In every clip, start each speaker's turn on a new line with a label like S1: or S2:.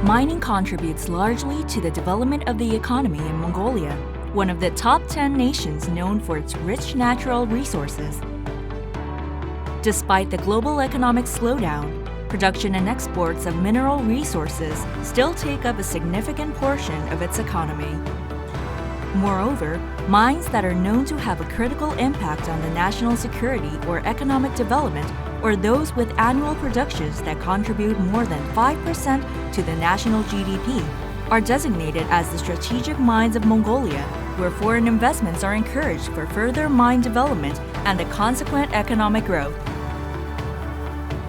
S1: Mining contributes largely to the development of the economy in Mongolia, one of the top 10 nations known for its rich natural resources. Despite the global economic slowdown, production and exports of mineral resources still take up a significant portion of its economy. Moreover, mines that are known to have a critical impact on the national security or economic development, or those with annual productions that contribute more than 5% to the national GDP, are designated as the strategic mines of Mongolia, where foreign investments are encouraged for further mine development and the consequent economic growth.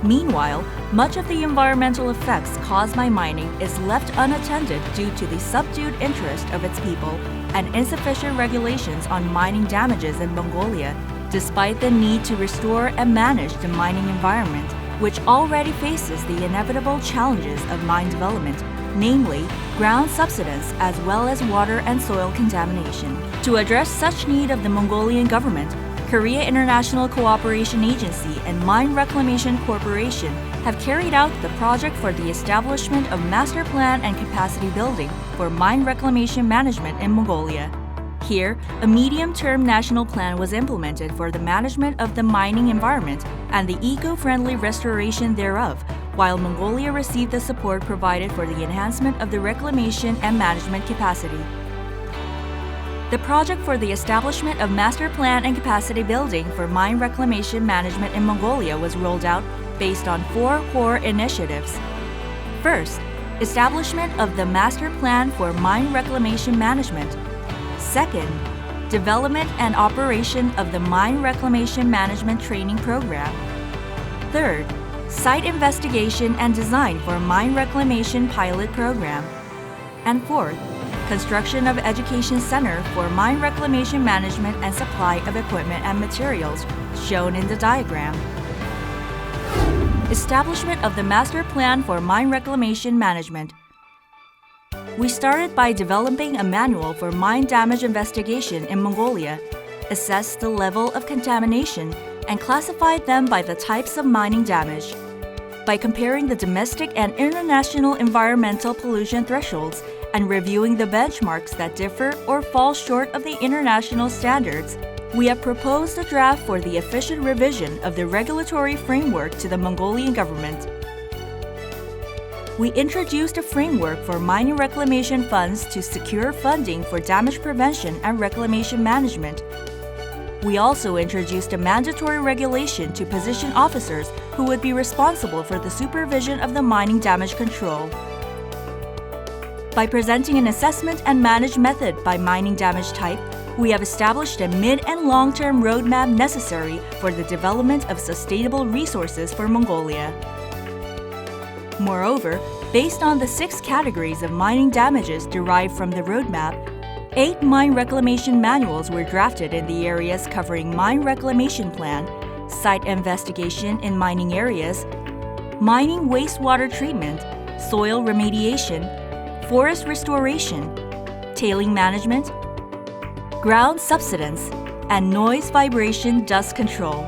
S1: Meanwhile, much of the environmental effects caused by mining is left unattended due to the subdued interest of its people and insufficient regulations on mining damages in Mongolia, despite the need to restore and manage the mining environment, which already faces the inevitable challenges of mine development, namely ground subsidence as well as water and soil contamination. To address such need of the Mongolian government, Korea International Cooperation Agency and Mine Reclamation Corporation have carried out the project for the establishment of master plan and capacity building for mine reclamation management in Mongolia. Here, a medium-term national plan was implemented for the management of the mining environment and the eco-friendly restoration thereof, while Mongolia received the support provided for the enhancement of the reclamation and management capacity. The project for the establishment of master plan and capacity building for mine reclamation management in Mongolia was rolled out based on 4 core initiatives. First, establishment of the master plan for mine reclamation management. Second, development and operation of the mine reclamation management training program. Third, site investigation and design for mine reclamation pilot program. And fourth, construction of education center for mine reclamation management and supply of equipment and materials, shown in the diagram. Establishment of the master plan for mine reclamation management. We started by developing a manual for mine damage investigation in Mongolia, assessed the level of contamination, and classified them by the types of mining damage. By comparing the domestic and international environmental pollution thresholds and reviewing the benchmarks that differ or fall short of the international standards, we have proposed a draft for the efficient revision of the regulatory framework to the Mongolian government. We introduced a framework for mining reclamation funds to secure funding for damage prevention and reclamation management. We also introduced a mandatory regulation to position officers who would be responsible for the supervision of the mining damage control. By presenting an assessment and manage method by mining damage type, we have established a mid- and long-term roadmap necessary for the development of sustainable resources for Mongolia. Moreover, based on the 6 categories of mining damages derived from the roadmap, 8 mine reclamation manuals were drafted in the areas covering mine reclamation plan, site investigation in mining areas, mining wastewater treatment, soil remediation, forest restoration, tailing management, ground subsidence, and noise vibration dust control.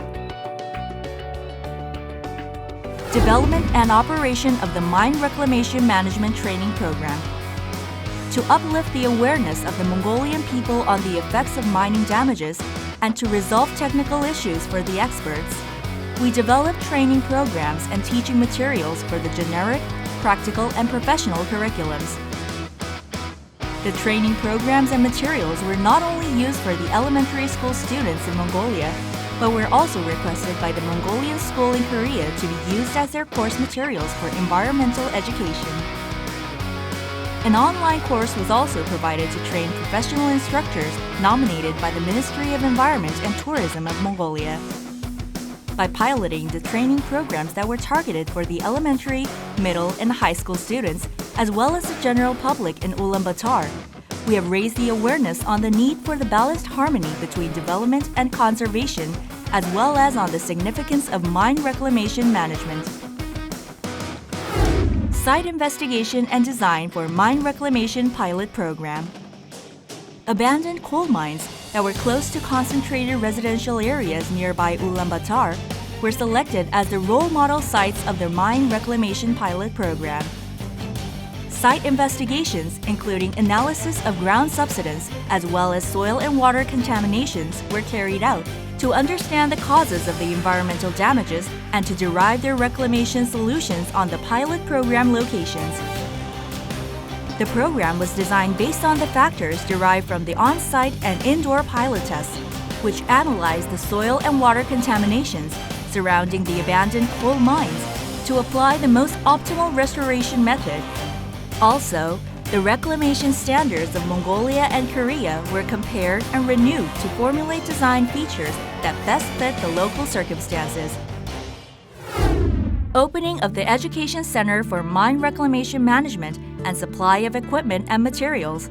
S1: Development and operation of the Mine Reclamation Management Training Program. To uplift the awareness of the Mongolian people on the effects of mining damages and to resolve technical issues for the experts, we developed training programs and teaching materials for the generic, practical, and professional curriculums. The training programs and materials were not only used for the elementary school students in Mongolia, but were also requested by the Mongolian school in Korea to be used as their course materials for environmental education. An online course was also provided to train professional instructors nominated by the Ministry of Environment and Tourism of Mongolia. By piloting the training programs that were targeted for the elementary, middle, and high school students, as well as the general public in Ulaanbaatar, we have raised the awareness on the need for the balanced harmony between development and conservation, as well as on the significance of mine reclamation management. Site investigation and design for mine reclamation pilot program. Abandoned coal mines that were close to concentrated residential areas nearby Ulaanbaatar were selected as the role model sites of the mine reclamation pilot program. Site investigations, including analysis of ground subsidence as well as soil and water contaminations, were carried out to understand the causes of the environmental damages and to derive their reclamation solutions on the pilot program locations. The program was designed based on the factors derived from the on-site and indoor pilot tests, which analyzed the soil and water contaminations surrounding the abandoned coal mines to apply the most optimal restoration method. Also, the reclamation standards of Mongolia and Korea were compared and renewed to formulate design features that best fit the local circumstances. Opening of the Education Center for Mine Reclamation Management and Supply of Equipment and Materials.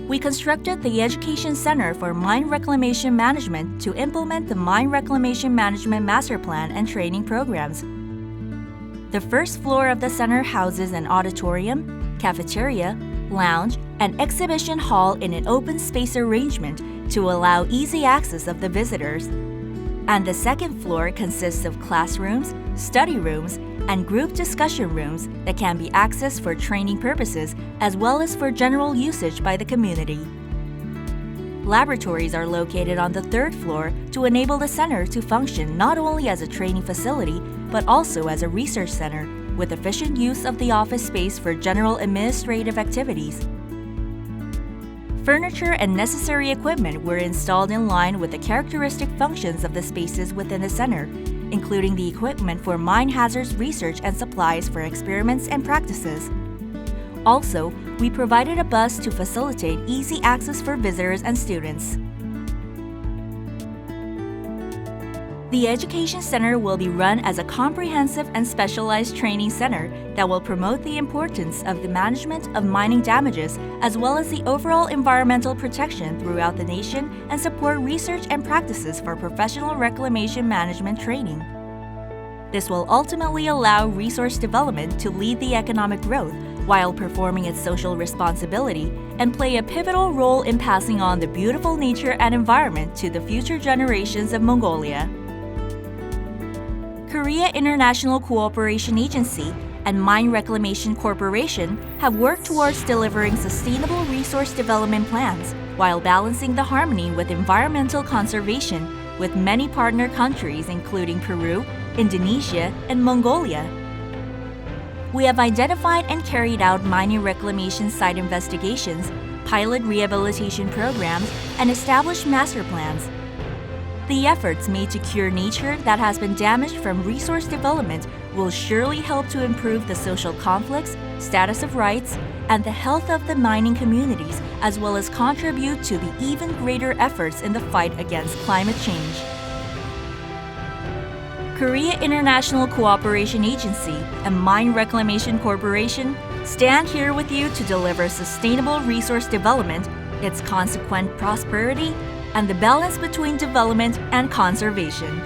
S1: We constructed the Education Center for Mine Reclamation Management to implement the Mine Reclamation Management Master Plan and training programs. The first floor of the center houses an auditorium, cafeteria, lounge, and exhibition hall in an open space arrangement to allow easy access of the visitors. And the second floor consists of classrooms, study rooms, and group discussion rooms that can be accessed for training purposes as well as for general usage by the community. Laboratories are located on the third floor to enable the center to function not only as a training facility but also as a research center with efficient use of the office space for general administrative activities. Furniture and necessary equipment were installed in line with the characteristic functions of the spaces within the center, including the equipment for mine hazards research and supplies for experiments and practices. Also, we provided a bus to facilitate easy access for visitors and students. The Education Center will be run as a comprehensive and specialized training center that will promote the importance of the management of mining damages as well as the overall environmental protection throughout the nation and support research and practices for professional reclamation management training. This will ultimately allow resource development to lead the economic growth while performing its social responsibility and play a pivotal role in passing on the beautiful nature and environment to the future generations of Mongolia. Korea International Cooperation Agency and Mine Reclamation Corporation have worked towards delivering sustainable resource development plans while balancing the harmony with environmental conservation with many partner countries including Peru, Indonesia, and Mongolia. We have identified and carried out mining reclamation site investigations, pilot rehabilitation programs, and established master plans. The efforts made to cure nature that has been damaged from resource development will surely help to improve the social conflicts, status of rights, and the health of the mining communities, as well as contribute to the even greater efforts in the fight against climate change. Korea International Cooperation Agency and Mine Reclamation Corporation stand here with you to deliver sustainable resource development, its consequent prosperity, and the balance between development and conservation.